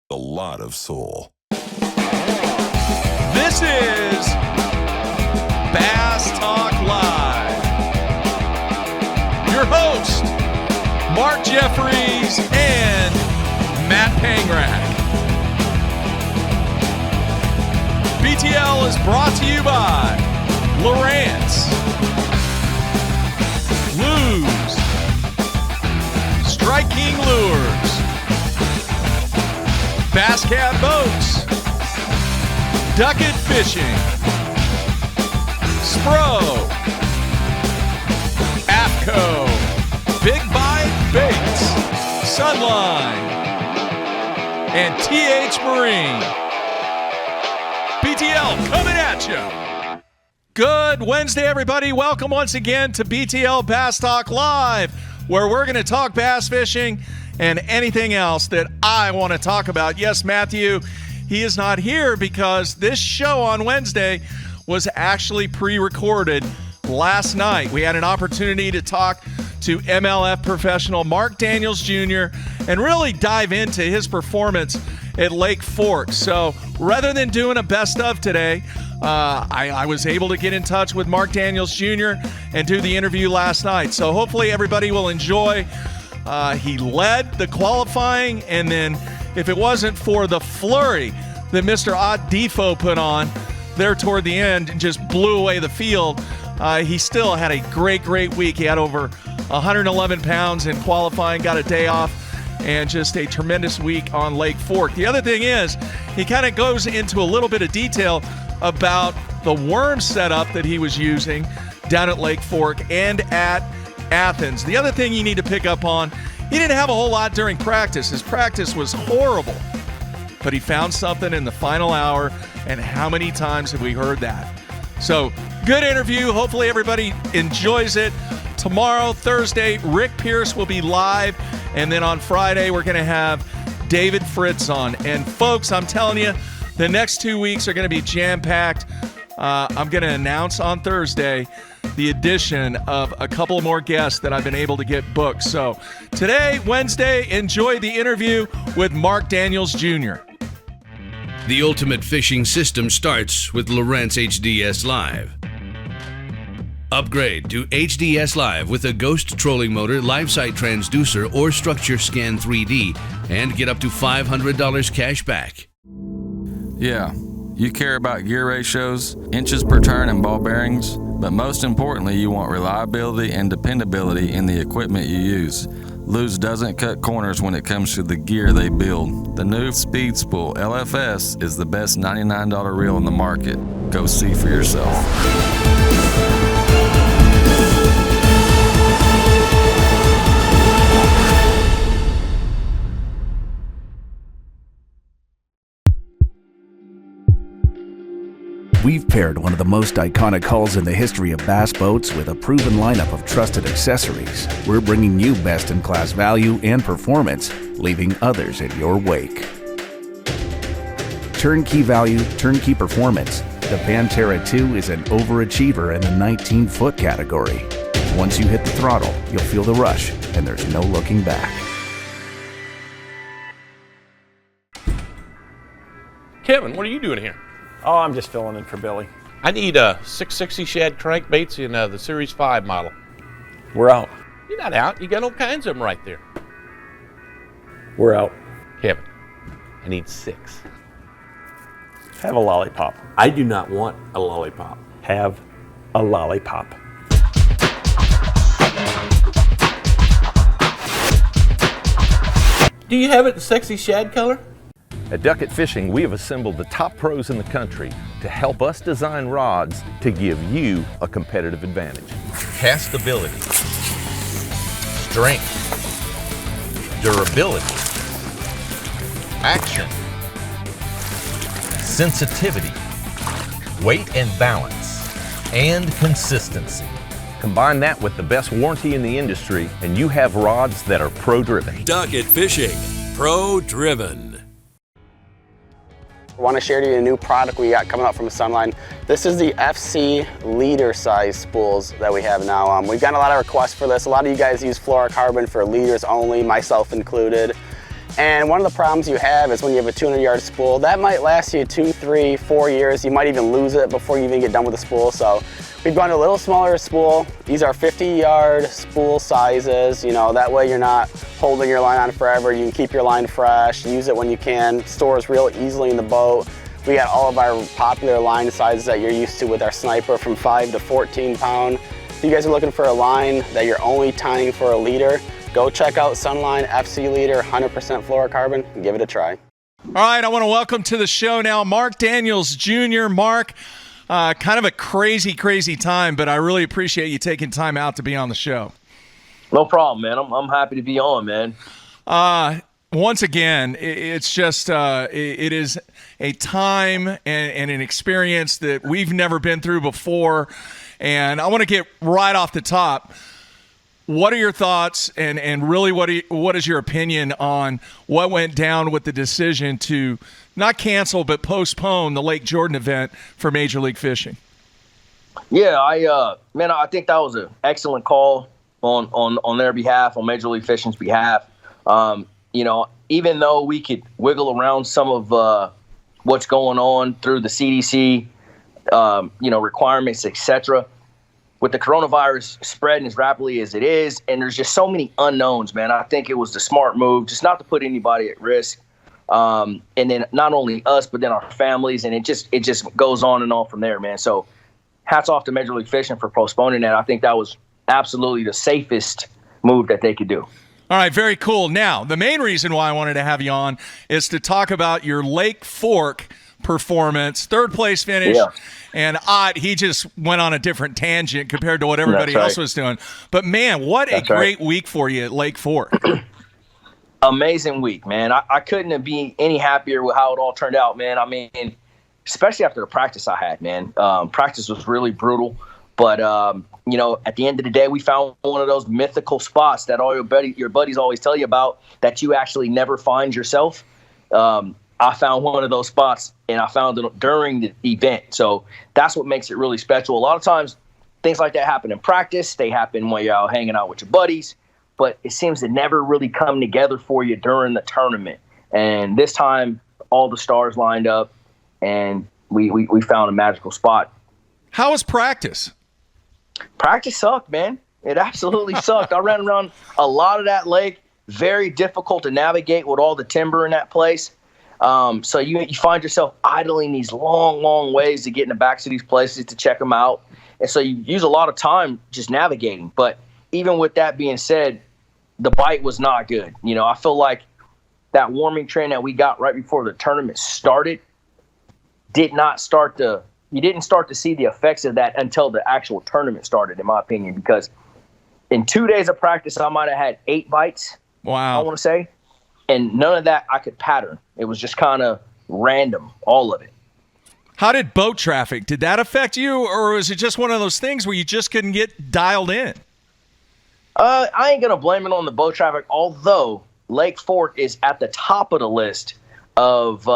a lot of soul. This is Bass Talk Live. Your host, Mark Jeffries and Matt Pangrack. BTL is brought to you by Lowrance, Lose, Strike King Lures, Bass Cat Boats, Ducket Fishing, Spro, AFCO, Big Bite Baits, Sunline, and TH Marine. BTL coming at you. Good Wednesday, everybody. Welcome once again to BTL Bass Talk Live, where we're going to talk bass fishing and anything else that I want to talk about. Yes, Matthew, he is not here because this show on Wednesday was actually pre-recorded last night. We had an opportunity to talk to MLF professional Mark Daniels Jr. and really dive into his performance at Lake Fork. So rather than doing a best of today, I was able to get in touch with Mark Daniels Jr. and do the interview last night. So hopefully everybody will enjoy. He led the qualifying, and then if it wasn't for the flurry that Mr. Ott Defo put on there toward the end and just blew away the field, he still had a great week. He had over 111 pounds in qualifying, got a day off, and just a tremendous week on Lake Fork. The other thing is, he kind of goes into a little bit of detail about the worm setup that he was using down at Lake Fork and at Athens. The other thing you need to pick up on, he didn't have a whole lot during practice. His practice was horrible, but he found something in the final hour, and how many times have we heard that? So, good interview. Hopefully everybody enjoys it. Tomorrow, Thursday, Rick Pierce will be live, and then on Friday, we're going to have David Fritz on. And folks, I'm telling you, the next 2 weeks are going to be jam-packed. I'm going to announce on Thursday the addition of a couple more guests that I've been able to get booked. So today, Wednesday, enjoy the interview with Mark Daniels Jr. The ultimate fishing system starts with Lowrance HDS Live. Upgrade to HDS Live with a Ghost trolling motor, live sight transducer, or Structure Scan 3D, and get up to $500 cash back. Yeah, you care about gear ratios, inches per turn, and ball bearings, but most importantly, you want reliability and dependability in the equipment you use. Luz doesn't cut corners when it comes to the gear they build. The new Speed Spool LFS is the best $99 reel in the market. Go see for yourself. We've paired one of the most iconic hulls in the history of bass boats with a proven lineup of trusted accessories. We're bringing you best-in-class value and performance, leaving others in your wake. Turnkey value, turnkey performance. The Pantera 2 is an overachiever in the 19-foot category. Once you hit the throttle, you'll feel the rush, and there's no looking back. Kevin, what are you doing here? Oh, I'm just filling in for Billy. I need a 660 shad crankbaits in the Series 5 model. We're out. You're not out. You got all kinds of them right there. We're out. Kevin, I need 6. Have a lollipop. I do not want a lollipop. Have a lollipop. Do you have it in sexy shad color? At Ducket Fishing, we have assembled the top pros in the country to help us design rods to give you a competitive advantage. Castability, strength, durability, action, sensitivity, weight and balance, and consistency. Combine that with the best warranty in the industry, and you have rods that are pro-driven. Ducket Fishing, pro-driven. I want to share to you a new product we got coming out from Sunline. This is the FC leader size spools that we have now. We've gotten a lot of requests for this. A lot of you guys use fluorocarbon for leaders only, myself included. And one of the problems you have is when you have a 200-yard spool, that might last you 2, 3, 4 years. You might even lose it before you even get done with the spool. So we've gone to a little smaller spool. These are 50-yard spool sizes. You know, that way you're not holding your line on forever. You can keep your line fresh, use it when you can, stores real easily in the boat. We got all of our popular line sizes that you're used to with our Sniper from 5 to 14 pound. If you guys are looking for a line that you're only tying for a leader, go check out Sunline FC Leader 100% fluorocarbon and give it a try. All right, I want to welcome to the show now Mark Daniels Jr. Mark, kind of a crazy time, but I really appreciate you taking time out to be on the show. No problem, man. I'm happy to be on, man. Once again, it's just it is a time and an experience that we've never been through before, and I want to get right off the top. What are your thoughts, and really what is your opinion on what went down with the decision to not cancel but postpone the Lake Jordon event for Major League Fishing? Yeah, I think that was an excellent call on their behalf, on Major League Fishing's behalf. You know, even though we could wiggle around some of what's going on through the CDC, requirements, etc., with the coronavirus spreading as rapidly as it is, and there's just so many unknowns, man, I think it was the smart move just not to put anybody at risk. And then not only us, but then our families, and it just goes on and on from there, man. So hats off to Major League Fishing for postponing that. I think that was absolutely the safest move that they could do. All right, very cool. Now, the main reason why I wanted to have you on is to talk about your Lake Fork performance, third place finish, and he just went on a different tangent compared to what everybody else was doing. But man, what a great week for you at Lake Fork. Amazing week, man. I couldn't have been any happier with how it all turned out, man. I mean, especially after the practice I had, man. Practice was really brutal, but at the end of the day, we found one of those mythical spots that all your buddies always tell you about that you actually never find yourself. I found one of those spots, and I found it during the event. So that's what makes it really special. A lot of times, things like that happen in practice. They happen when you're out hanging out with your buddies, but it seems to never really come together for you during the tournament. And this time, all the stars lined up, and we found a magical spot. How was practice? Practice sucked, man. It absolutely sucked. I ran around a lot of that lake. Very difficult to navigate with all the timber in that place. So you find yourself idling these long ways to get in the backs of these places to check them out. And so you use a lot of time just navigating. But even with that being said, the bite was not good. You know, I feel like that warming trend that we got right before the tournament started you didn't start to see the effects of that until the actual tournament started, in my opinion, because in 2 days of practice, I might have had 8 bites. Wow. I want to say. And none of that I could pattern. It was just kind of random, all of it. How did boat traffic? Did that affect you, or was it just one of those things where you just couldn't get dialed in? I ain't going to blame it on the boat traffic, although Lake Fork is at the top of the list of,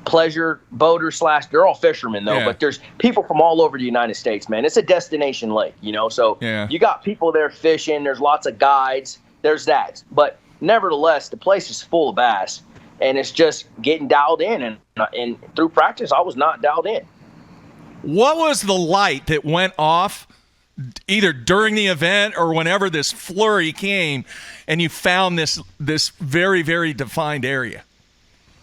pleasure boaters / they're all fishermen, though, but there's people from all over the United States, man. It's a destination lake, so you got people there fishing. There's lots of guides. There's that. But nevertheless, the place is full of bass, and it's just getting dialed in. And through practice, I was not dialed in. What was the light that went off either during the event or whenever this flurry came and you found this very, very defined area?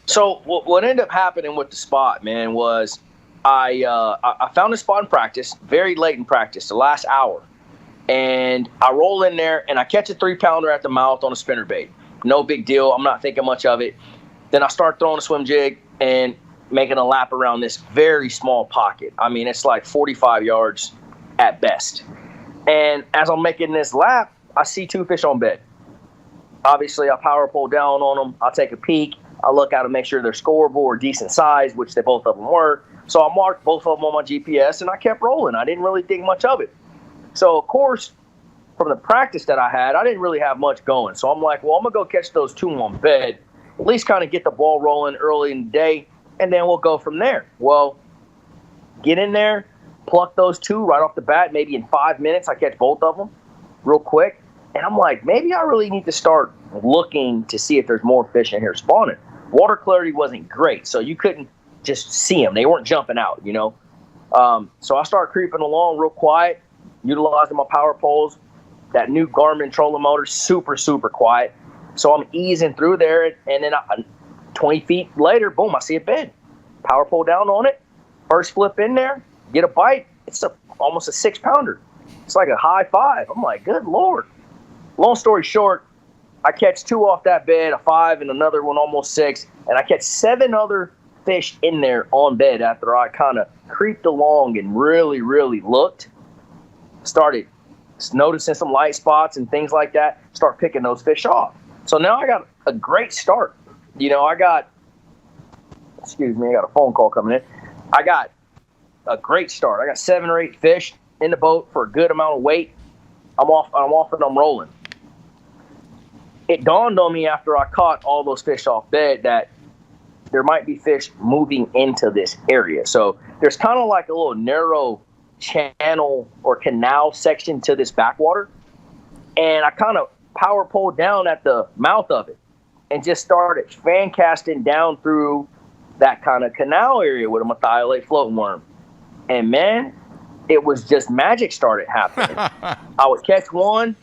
So what ended up happening with the spot, man, was I found a spot in practice, very late in practice, the last hour. And I roll in there, and I catch a 3-pounder at the mouth on a spinnerbait. No big deal. I'm not thinking much of it. Then I start throwing a swim jig and making a lap around this very small pocket. I mean, it's like 45 yards at best. And as I'm making this lap, I see 2 fish on bed. Obviously, I power pole down on them. I take a peek. I look out and make sure they're scoreable or decent size, which both of them were. So I marked both of them on my GPS, and I kept rolling. I didn't really think much of it. So, of course, from the practice that I had, I didn't really have much going. So I'm like, well, I'm going to go catch those 2 on bed, at least kind of get the ball rolling early in the day, and then we'll go from there. Well, get in there, pluck those 2 right off the bat. Maybe in 5 minutes, I catch both of them real quick. And I'm like, maybe I really need to start looking to see if there's more fish in here spawning. Water clarity wasn't great, so you couldn't just see them. They weren't jumping out, you know. So I started creeping along real quiet, utilizing my power poles. That new Garmin trolling motor, super, super quiet. So I'm easing through there, and then 20 feet later, boom, I see a bed. Power pole down on it. First flip in there, get a bite. It's almost a 6-pounder. It's like a high 5. I'm like, good Lord. Long story short, I catch 2 off that bed, a 5 and another one almost 6, and I catch 7 other fish in there on bed after I kind of creeped along and really, really looked. Started noticing some light spots and things like that. Start picking those fish off. So now I got a great start. You know, I got a phone call coming in. I got a great start. I got 7 or 8 fish in the boat for a good amount of weight. I'm off and I'm rolling. It dawned on me after I caught all those fish off bed that there might be fish moving into this area. So there's kind of like a little narrow channel or canal section to this backwater. And I kind of power poled down at the mouth of it and just started fan casting down through that kind of canal area with a methiolate floating worm. And man, it was just magic started happening. I would catch one,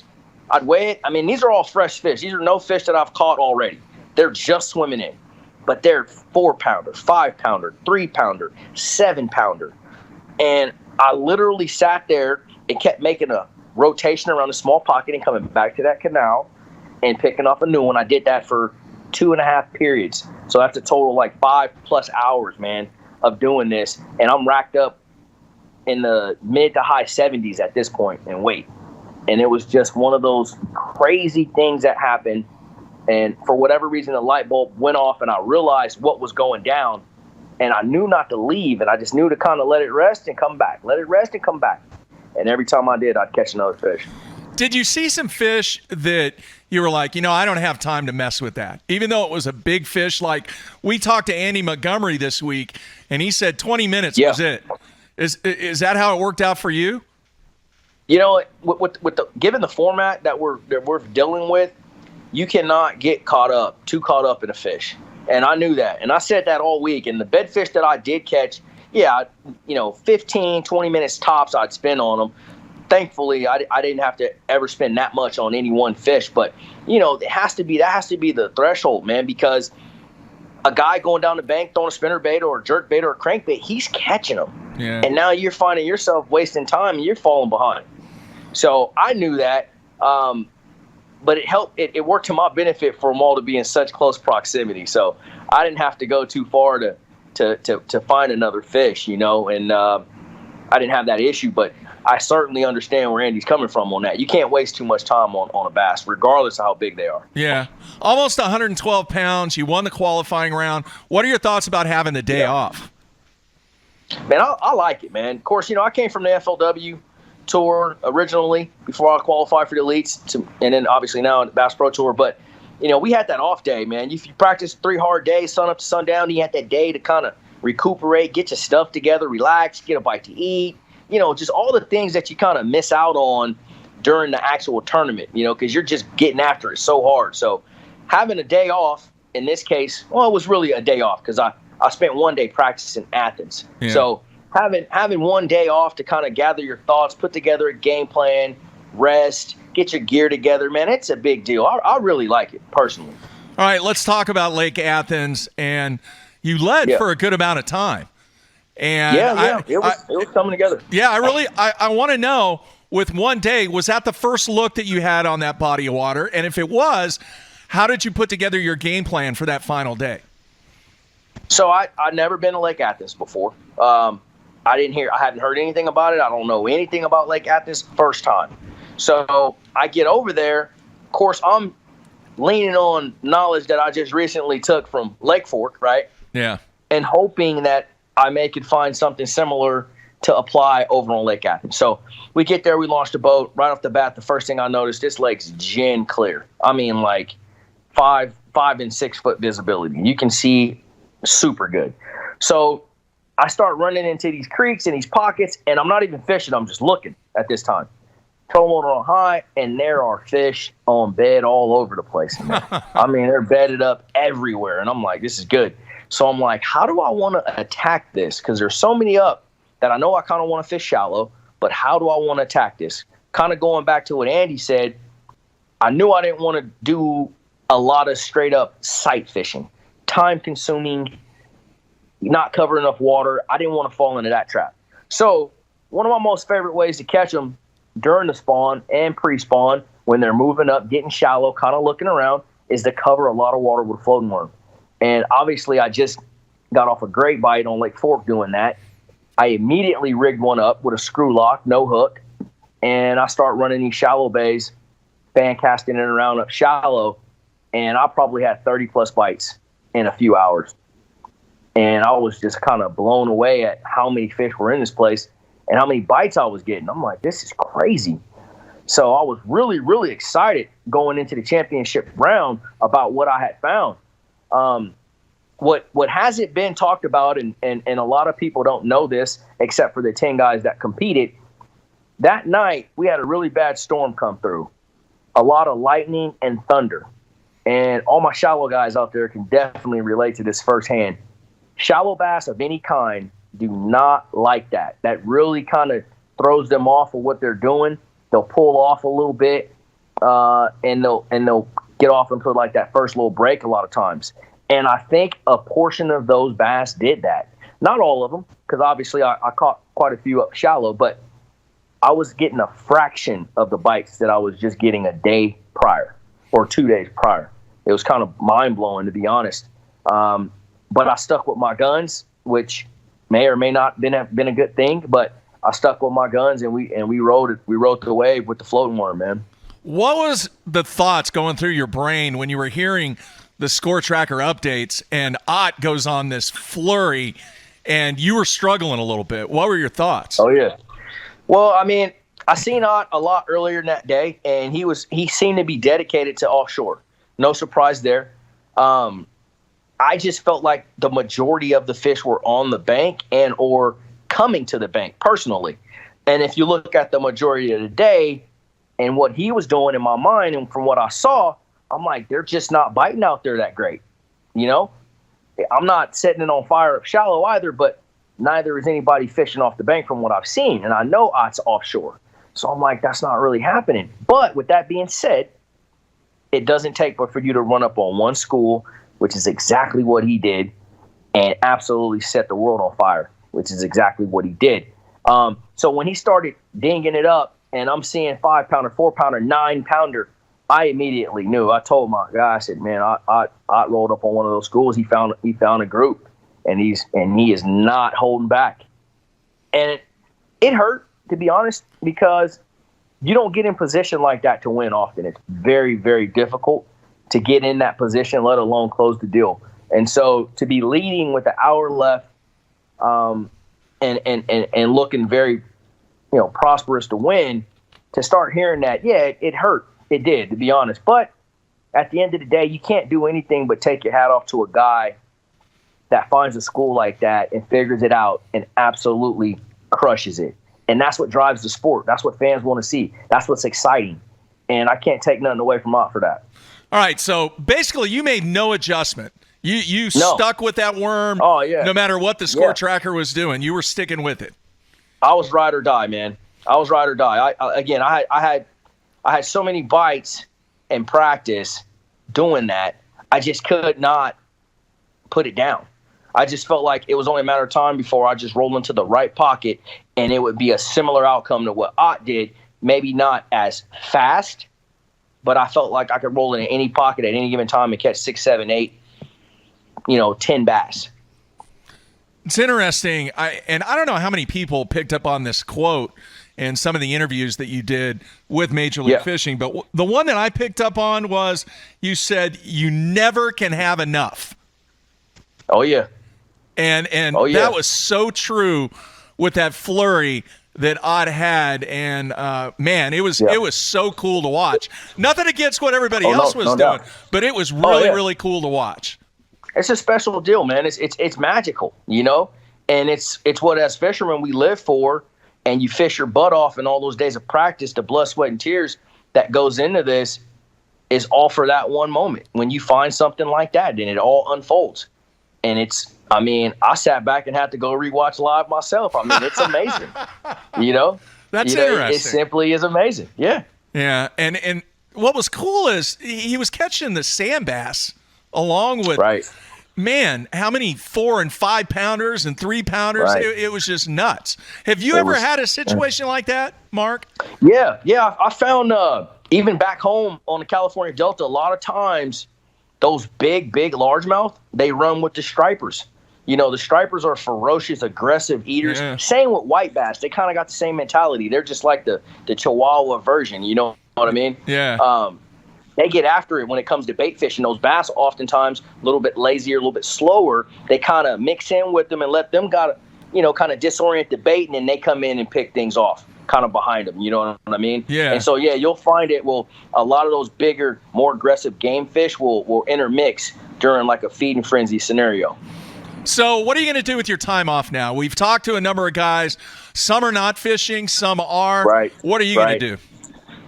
I'd weigh it. I mean, these are all fresh fish. These are no fish that I've caught already. They're just swimming in. But they're 4-pounder, 5-pounder, 3-pounder, 7-pounder. And I literally sat there and kept making a rotation around a small pocket and coming back to that canal and picking up a new one. I did that for 2.5 periods. So that's a total like 5+ hours, man, of doing this. And I'm racked up in the mid to high 70s at this point in weight. And it was just one of those crazy things that happened. And for whatever reason, the light bulb went off and I realized what was going down. And I knew not to leave. And I just knew to kind of let it rest and come back. Let it rest and come back. And every time I did, I'd catch another fish. Did you see some fish that you were like, you know, I don't have time to mess with that? Even though it was a big fish, like we talked to Andy Montgomery this week, and he said 20 minutes was it. Is that how it worked out for you? You know, given the format that we're dealing with, you cannot get too caught up in a fish. And I knew that. And I said that all week. And the bed fish that I did catch, 15, 20 minutes tops I'd spend on them. Thankfully, I didn't have to ever spend that much on any one fish. But, that has to be the threshold, man, because a guy going down the bank throwing a spinner bait or a jerk bait or a crankbait, he's catching them. Yeah. And now you're finding yourself wasting time and you're falling behind. So I knew that. But it helped. It worked to my benefit for them all to be in such close proximity. So I didn't have to go too far to find another fish, and I didn't have that issue. But I certainly understand where Andy's coming from on that. You can't waste too much time on a bass, regardless of how big they are. Yeah. Almost 112 pounds. You won the qualifying round. What are your thoughts about having the day off? Man, I like it, man. Of course, I came from the FLW Tour originally before I qualified for the elites, and then obviously now in the Bass Pro Tour. But we had that off day, man. If you practice 3 hard days, sun up to sundown, you had that day to kind of recuperate, get your stuff together, relax, get a bite to eat. Just all the things that you kind of miss out on during the actual tournament. Because you're just getting after it so hard. So having a day off in this case, well, it was really a day off because I spent 1 day practicing in Athens. Yeah. So having 1 day off to kind of gather your thoughts, put together a game plan, rest, get your gear together, man, it's a big deal. I really like it personally. All right, let's talk about Lake Athens. And you led for a good amount of time. And it was coming together. Yeah, I want to know, with 1 day, was that the first look that you had on that body of water? And if it was, how did you put together your game plan for that final day? So I'd never been to Lake Athens before. I hadn't heard anything about it. I don't know anything about Lake Athens first time. So I get over there. Of course, I'm leaning on knowledge that I just recently took from Lake Fork, right? Yeah. And hoping that I could find something similar to apply over on Lake Athens. So we get there, we launched a boat. Right off the bat, the first thing I noticed, this lake's gin clear. I mean, like 5 and 6 foot visibility. You can see super good. So I start running into these creeks and these pockets, and I'm not even fishing. I'm just looking at this time. Trolling motor on high, and there are fish on bed all over the place. I mean, they're bedded up everywhere, and I'm like, this is good. So I'm like, how do I want to attack this? Because there's so many up that I know I kind of want to fish shallow, but how do I want to attack this? Kind of going back to what Andy said, I knew I didn't want to do a lot of straight up sight fishing, time consuming, not cover enough water. I didn't want to fall into that trap. So one of my most favorite ways to catch them during the spawn and pre-spawn, when they're moving up, getting shallow, kind of looking around, is to cover a lot of water with a floating worm. And obviously I just got off a great bite on Lake Fork doing that. I immediately rigged one up with a screw lock, no hook, and I start running these shallow bays, fan casting it around up shallow, and I probably had 30 plus bites in a few hours. And I was just kind of blown away at how many fish were in this place and how many bites I was getting. I'm like, this is crazy. So I was really, really excited going into the championship round about what I had found. What hasn't been talked about, and a lot of people don't know this except for the 10 guys that competed, that night we had a really bad storm come through. A lot of lightning and thunder. And all my shallow guys out there can definitely relate to this firsthand. Shallow bass of any kind do not like that. That really kind of throws them off of what they're doing. They'll pull off a little bit, and they'll get off into like that first little break a lot of times. And I think a portion of those bass did that. Not all of them, because obviously I caught quite a few up shallow, but I was getting a fraction of the bites that I was just getting a day prior or 2 days prior. It was kind of mind-blowing, to be honest. But I stuck with my guns, which may or may not have been a good thing, but I stuck with my guns, and we rode the wave with the floating worm, man. What was the thoughts going through your brain when you were hearing the score tracker updates and Ott goes on this flurry and you were struggling a little bit? What were your thoughts? Oh, yeah. Well, I mean, I seen Ott a lot earlier in that day, and he seemed to be dedicated to offshore. No surprise there. I just felt like the majority of the fish were on the bank and or coming to the bank personally. And if you look at the majority of the day and what he was doing in my mind and from what I saw, I'm like, they're just not biting out there that great. You know, I'm not setting it on fire up shallow either, but neither is anybody fishing off the bank from what I've seen. And I know Ott's offshore. So I'm like, that's not really happening. But with that being said, it doesn't take but for you to run up on one school, which is exactly what he did, and absolutely set the world on fire, which is exactly what he did. So when he started dinging it up and I'm seeing 5-pounder, 4-pounder, 9-pounder, I immediately knew. I told my guy, I said, man, I rolled up on one of those schools. He found a group, and he is not holding back. And it hurt, to be honest, because you don't get in position like that to win often. It's very, very difficult to get in that position, let alone close the deal. And so to be leading with an hour left, and looking very, prosperous to win, to start hearing that, yeah, it hurt. It did, to be honest. But at the end of the day, you can't do anything but take your hat off to a guy that finds a school like that and figures it out and absolutely crushes it. And that's what drives the sport. That's what fans want to see. That's what's exciting. And I can't take nothing away from Ott for that. All right, so basically you made no adjustment. You stuck with that worm. Oh, yeah. No matter what the score tracker was doing, you were sticking with it. I was ride or die, man. I was ride or die. I had so many bites in practice doing that. I just could not put it down. I just felt like it was only a matter of time before I just rolled into the right pocket, and it would be a similar outcome to what Ott did. Maybe not as fast, but I felt like I could roll in any pocket at any given time and catch 6, 7, 8, 10 bass. It's interesting. I don't know how many people picked up on this quote in some of the interviews that you did with Major League Fishing, but the one that I picked up on was you said you never can have enough. Oh, yeah. And that was so true with that flurry that Ott had, and man, it was so cool to watch. Nothing against what everybody else was doing, but it was really, really cool to watch. It's a special deal, man. It's magical, and it's what as fishermen we live for, and you fish your butt off in all those days of practice, the blood, sweat, and tears that goes into this is all for that one moment. When you find something like that, then it all unfolds. And I sat back and had to go rewatch live myself. I mean, it's amazing. That's interesting. It simply is amazing. Yeah. Yeah. And what was cool is he was catching the sand bass along with, right. Man, how many 4 and 5 pounders and 3 pounders? Right. It was just nuts. Have you ever had a situation like that, Mark? Yeah. I found even back home on the California Delta, a lot of times those big largemouth, they run with the stripers. The stripers are ferocious, aggressive eaters. Yeah. Same with white bass. They kind of got the same mentality. They're just like the Chihuahua version. You know what I mean? Yeah. They get after it when it comes to bait fishing. Those bass oftentimes a little bit lazier, a little bit slower. They kind of mix in with them and let them kind of disorient the bait, and then they come in and pick things off kind of behind them. You know what I mean? Yeah. And so, you'll find it. Well, a lot of those bigger, more aggressive game fish will intermix during like a feeding frenzy scenario. So what are you going to do with your time off now? We've talked to a number of guys. Some are not fishing. Some are. Right. What are you going to do?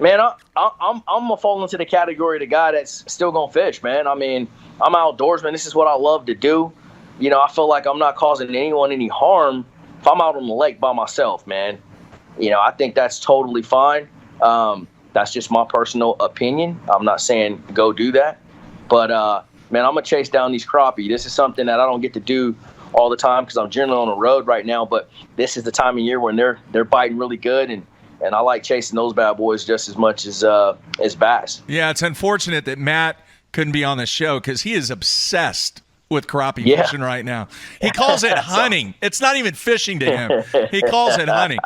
Man, I'm gonna fall into the category of the guy that's still gonna fish, man. I mean, I'm an outdoorsman. This is what I love to do. I feel like I'm not causing anyone any harm if I'm out on the lake by myself, man. I think that's totally fine. That's just my personal opinion. I'm not saying go do that, but man, I'm gonna chase down these crappie. This is something that I don't get to do all the time because I'm generally on the road right now. But this is the time of year when they're biting really good, and I like chasing those bad boys just as much as bass. Yeah, it's unfortunate that Matt couldn't be on the show because he is obsessed with crappie fishing right now. He calls it hunting. It's not even fishing to him. He calls it hunting.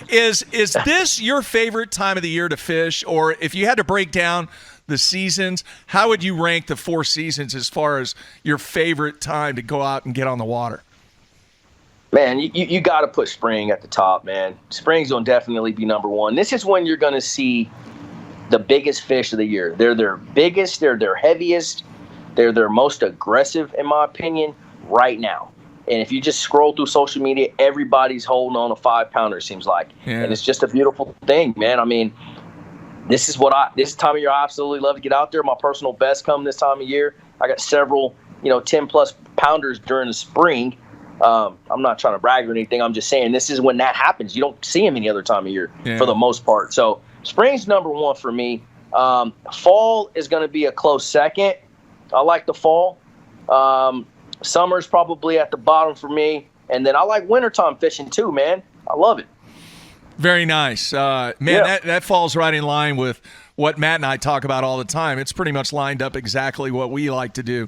Is this your favorite time of the year to fish? Or if you had to break down the seasons, how would you rank the 4 seasons as far as your favorite time to go out and get on the water? Man, you got to put spring at the top, man. Spring's going to definitely be number one. This is when you're going to see the biggest fish of the year. They're their biggest, they're their heaviest, they're their most aggressive, in my opinion, right now. And if you just scroll through social media, everybody's holding on a 5-pounder, it seems like. Yeah. And it's just a beautiful thing, man. I mean, this time of year I absolutely love to get out there. My personal best come this time of year. I got several, 10-plus pounders during the spring. I'm not trying to brag or anything. I'm just saying this is when that happens. You don't see them any other time of year for the most part. So spring's number one for me. Fall is going to be a close second. I like the fall. Summer's probably at the bottom for me. And then I like wintertime fishing too, man. I love it. Very nice. That falls right in line with what Matt and I talk about all the time. It's pretty much lined up exactly what we like to do.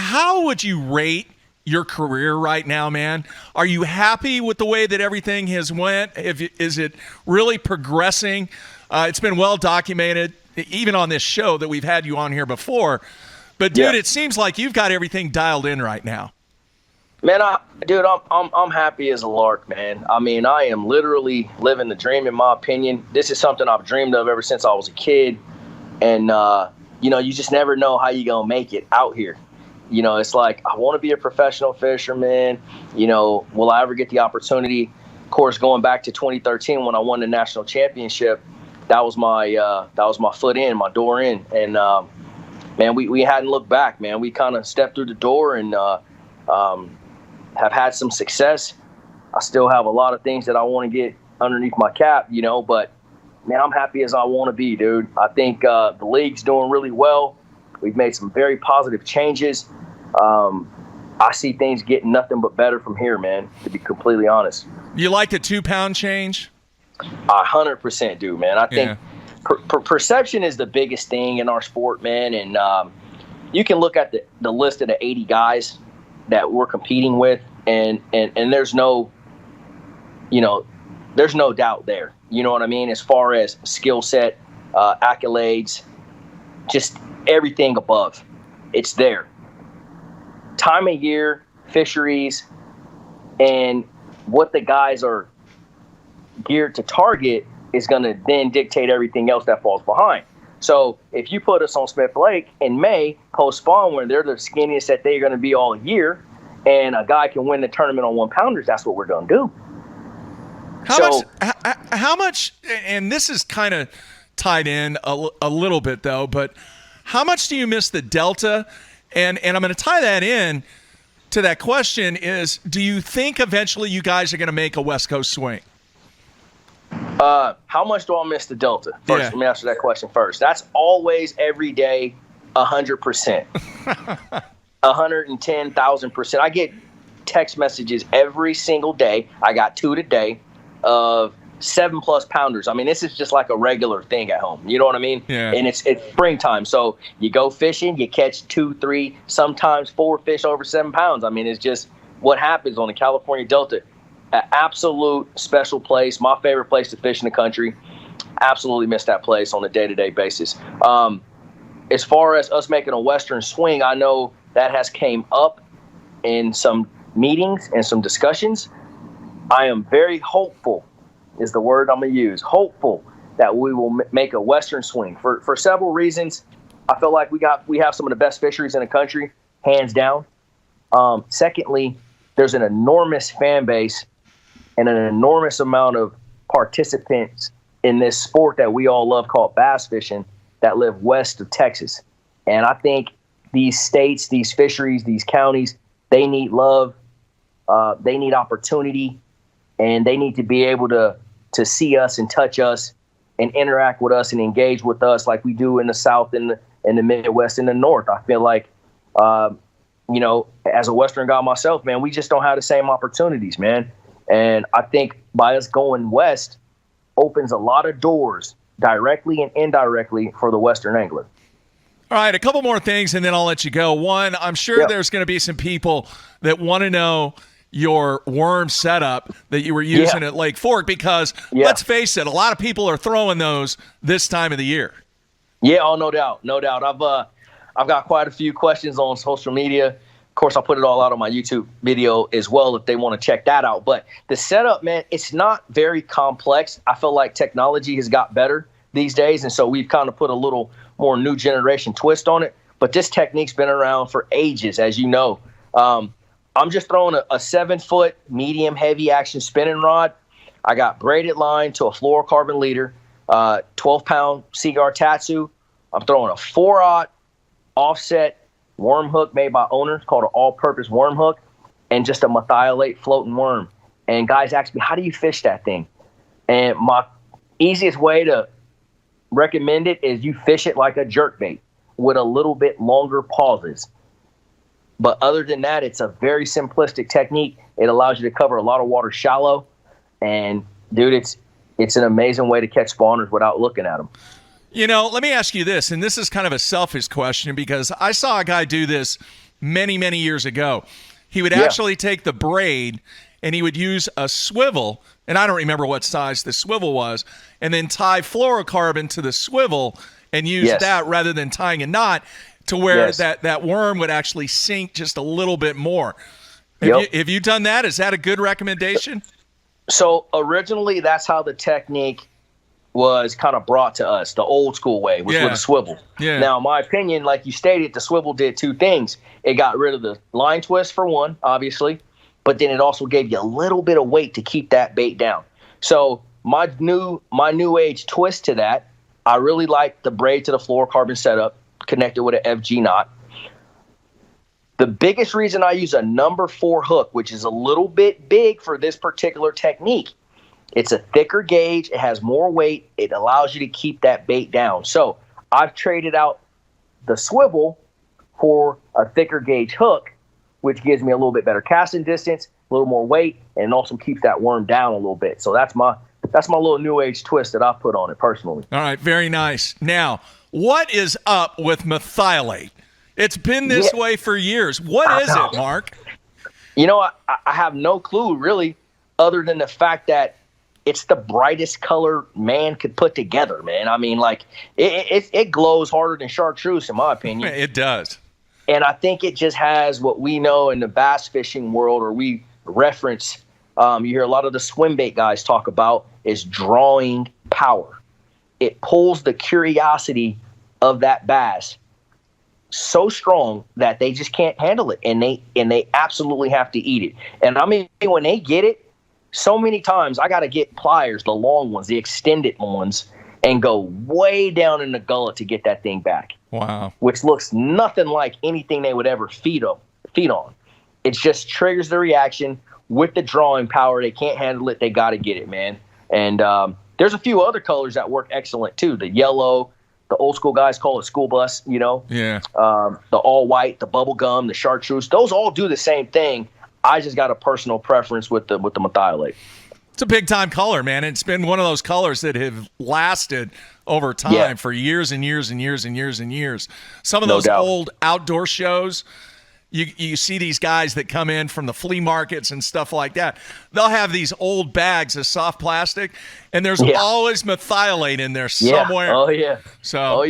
How would you rate your career right now, man? Are you happy with the way that everything has went? Is it really progressing? It's been well documented, even on this show that we've had you on here before. But dude, it seems like you've got everything dialed in right now. Man, I'm happy as a lark, man. I mean, I am literally living the dream, in my opinion. This is something I've dreamed of ever since I was a kid, and you just never know how you're gonna make it out here. It's like, I want to be a professional fisherman. Will I ever get the opportunity? Of course, going back to 2013 when I won the national championship, that was my foot in, my door in. And, man, we hadn't looked back, man. We kind of stepped through the door and have had some success. I still have a lot of things that I want to get underneath my cap, but, man, I'm happy as I want to be, dude. I think the league's doing really well. We've made some very positive changes. I see things getting nothing but better from here, man, to be completely honest. You like the 2-pound change? 100% do, man. I think perception is the biggest thing in our sport, man. And you can look at the list of the 80 guys that we're competing with, and there's no doubt there. You know what I mean? As far as skill set, accolades, just everything above, it's there. Time of year, fisheries, and what the guys are geared to target is going to then dictate everything else that falls behind. So if you put us on Smith Lake in May, post-spawn, when they're the skinniest that they're going to be all year, and a guy can win the tournament on 1-pounders, that's what we're going to do. How much, and this is kind of tied in a little bit though, but how much do you miss the Delta? And I'm going to tie that in to that question is, do you think eventually you guys are going to make a West Coast swing? How much do I miss the Delta? First, Let me answer that question first. That's always every day, 100%. 110,000%. I get text messages every single day. I got 2 today of 7+ pounders. I mean, this is just like a regular thing at home. You know what I mean? Yeah. And it's springtime. So you go fishing, you catch 2, 3, sometimes 4 fish over 7 pounds. I mean, it's just what happens on the California Delta. An absolute special place. My favorite place to fish in the country. Absolutely miss that place on a day-to-day basis. As far as us making a Western swing, I know that has came up in some meetings and some discussions. I am very hopeful, is the word I'm going to use, hopeful that we will make a Western swing for several reasons. I feel like we have some of the best fisheries in the country, hands down. Secondly, there's an enormous fan base and an enormous amount of participants in this sport that we all love called bass fishing that live west of Texas. And I think these states, these fisheries, these counties, they need love, they need opportunity, and they need to be able to see us and touch us and interact with us and engage with us like we do in the South and the Midwest and the North. I feel like, as a Western guy myself, man, we just don't have the same opportunities, man. And I think by us going west opens a lot of doors directly and indirectly for the Western angler. All right, a couple more things, and then I'll let you go. One, I'm sure there's going to be some people that want to know your worm setup that you were using at Lake Fork because, let's face it, a lot of people are throwing those this time of the year. Yeah, no doubt. I've got quite a few questions on social media. Of course, I'll put it all out on my YouTube video as well if they want to check that out. But the setup, man, it's not very complex. I feel like technology has got better these days, and so we've kind of put a little more new generation twist on it. But this technique's been around for ages, as you know. I'm just throwing a 7-foot medium heavy action spinning rod. I got braided line to a fluorocarbon leader, 12-pound Seaguar Tatsu. I'm throwing a 4-aught offset worm hook made by owners called an all-purpose worm hook, and just a methylate floating worm. And guys ask me, how do you fish that thing? And my easiest way to recommend it is you fish it like a jerkbait with a little bit longer pauses. But other than that, it's a very simplistic technique. It allows you to cover a lot of water shallow. And, dude, it's an amazing way to catch spawners without looking at them. Let me ask you this, and this is kind of a selfish question because I saw a guy do this many, many years ago. He would actually take the braid and he would use a swivel, and I don't remember what size the swivel was, and then tie fluorocarbon to the swivel and use that rather than tying a knot to where that worm would actually sink just a little bit more. Have you done that? Is that a good recommendation? So originally that's how the technique was kind of brought to us, the old school way, was with a swivel. Yeah. Now, in my opinion, like you stated, the swivel did 2 things. It got rid of the line twist for one, obviously, but then it also gave you a little bit of weight to keep that bait down. So my new age twist to that, I really like the braid to the fluorocarbon setup connected with an FG knot. The biggest reason I use a number 4 hook, which is a little bit big for this particular technique, it's a thicker gauge. It has more weight. It allows you to keep that bait down. So I've traded out the swivel for a thicker gauge hook, which gives me a little bit better casting distance, a little more weight, and also keeps that worm down a little bit. So that's my little new age twist that I put on it personally. All right, very nice. Now, what is up with methylate? It's been this way for years. What is it, Mark? I have no clue, really, other than the fact that it's the brightest color man could put together, man. I mean, like, it glows harder than chartreuse, in my opinion. It does. And I think it just has what we know in the bass fishing world, or we reference, you hear a lot of the swim bait guys talk about, is drawing power. It pulls the curiosity of that bass so strong that they just can't handle it, and they absolutely have to eat it. And I mean, when they get it, so many times I got to get pliers, the long ones, the extended ones, and go way down in the gullet to get that thing back. Wow. Which looks nothing like anything they would ever feed on. It just triggers the reaction with the drawing power. They can't handle it. They got to get it, man. And there's a few other colors that work excellent too. The yellow, the old school guys call it school bus, you know. Yeah. The all white, the bubble gum, the chartreuse. Those all do the same thing. I just got a personal preference with the methylate. It's a big time color, man. It's been one of those colors that have lasted over time for years and years and years and years and years. Some of those old outdoor shows, you see these guys that come in from the flea markets and stuff like that. They'll have these old bags of soft plastic, and there's always methylate in there somewhere. Oh, yeah. So,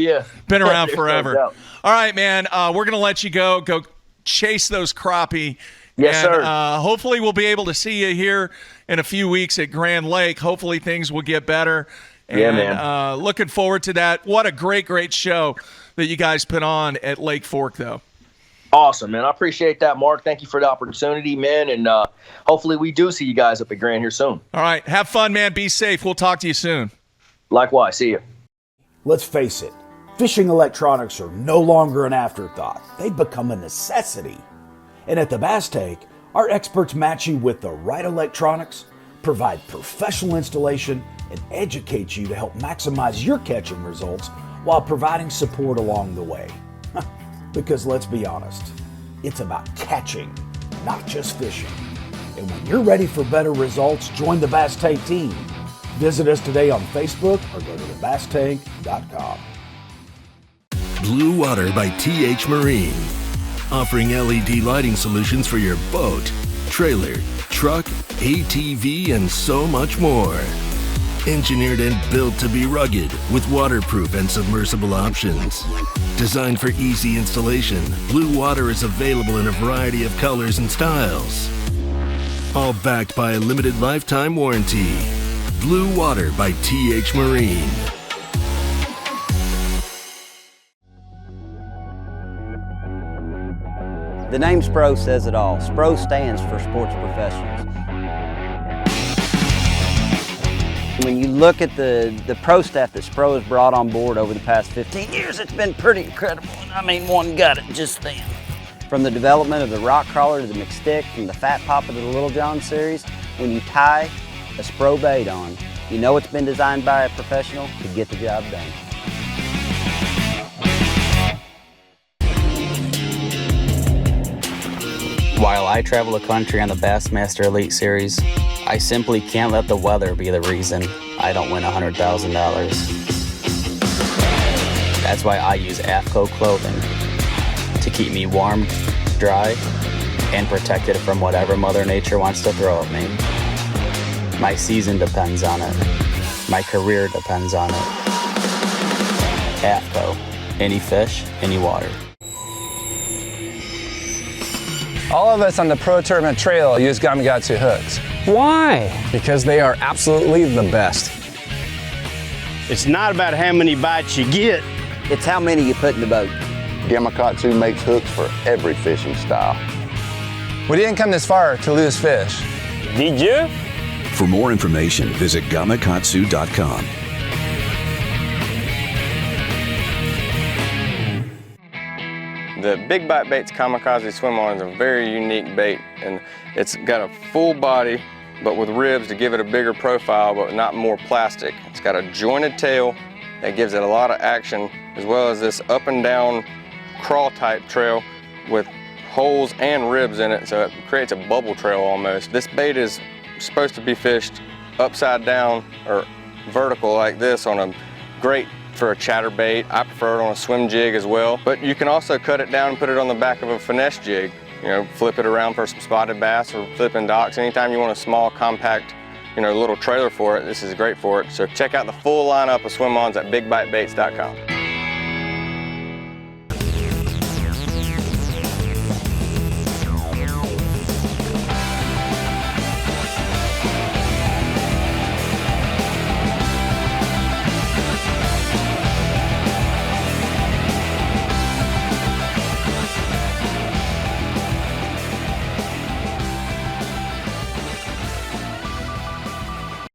been around forever. All right, man, we're going to let you go. Go chase those crappie. Yes, and, sir. Hopefully we'll be able to see you here in a few weeks at Grand Lake. Hopefully things will get better. And, yeah, man. Looking forward to that. What a great show that you guys put on at Lake Fork, though. Awesome, man. I appreciate that, Mark. Thank you for the opportunity, man. And hopefully we do see you guys up at Grand here soon. All right. Have fun, man. Be safe. We'll talk to you soon. Likewise. See you. Let's face it, fishing electronics are no longer an afterthought. They've become a necessity. And at the Bass Tank, our experts match you with the right electronics, provide professional installation, and educate you to help maximize your catching results while providing support along the way. Because let's be honest, it's about catching, not just fishing. And when you're ready for better results, join the Bass Tank team. Visit us today on Facebook or go to thebasstank.com. Blue Water by TH Marine. Offering LED lighting solutions for your boat, trailer, truck, ATV, and so much more. Engineered and built to be rugged with waterproof and submersible options. Designed for easy installation, Blue Water is available in a variety of colors and styles. All backed by a limited lifetime warranty. Blue Water by TH Marine. The name SPRO says it all. SPRO stands for Sports Professionals. When you look at the pro staff that SPRO has brought on board over the past 15 years, it's been pretty incredible. I mean, one got it just then. From the development of the rock crawler to the McStick, from the Fat Papa to the Little John series, when you tie a SPRO bait on, you know it's been designed by a professional to get the job done. While I travel the country on the Bassmaster Elite Series, I simply can't let the weather be the reason I don't win $100,000. That's why I use AFCO clothing to keep me warm, dry, and protected from whatever Mother Nature wants to throw at me. My season depends on it. My career depends on it. AFCO, any fish, any water. All of us on the Pro Tournament Trail use Gamakatsu hooks. Why? Because they are absolutely the best. It's not about how many bites you get. It's how many you put in the boat. Gamakatsu makes hooks for every fishing style. We didn't come this far to lose fish. Did you? For more information, visit gamakatsu.com. The Big Bite Baits Kamikaze Swim On is a very unique bait, and it's got a full body but with ribs to give it a bigger profile but not more plastic. It's got a jointed tail that gives it a lot of action, as well as this up and down crawl type trail with holes and ribs in it, so it creates a bubble trail almost. This bait is supposed to be fished upside down or vertical like this on a great for a chatterbait. I prefer it on a swim jig as well, but you can also cut it down and put it on the back of a finesse jig. You know, flip it around for some spotted bass or flipping docks. Anytime you want a small, compact, little trailer for it, this is great for it. So check out the full lineup of swim-ons at bigbitebaits.com.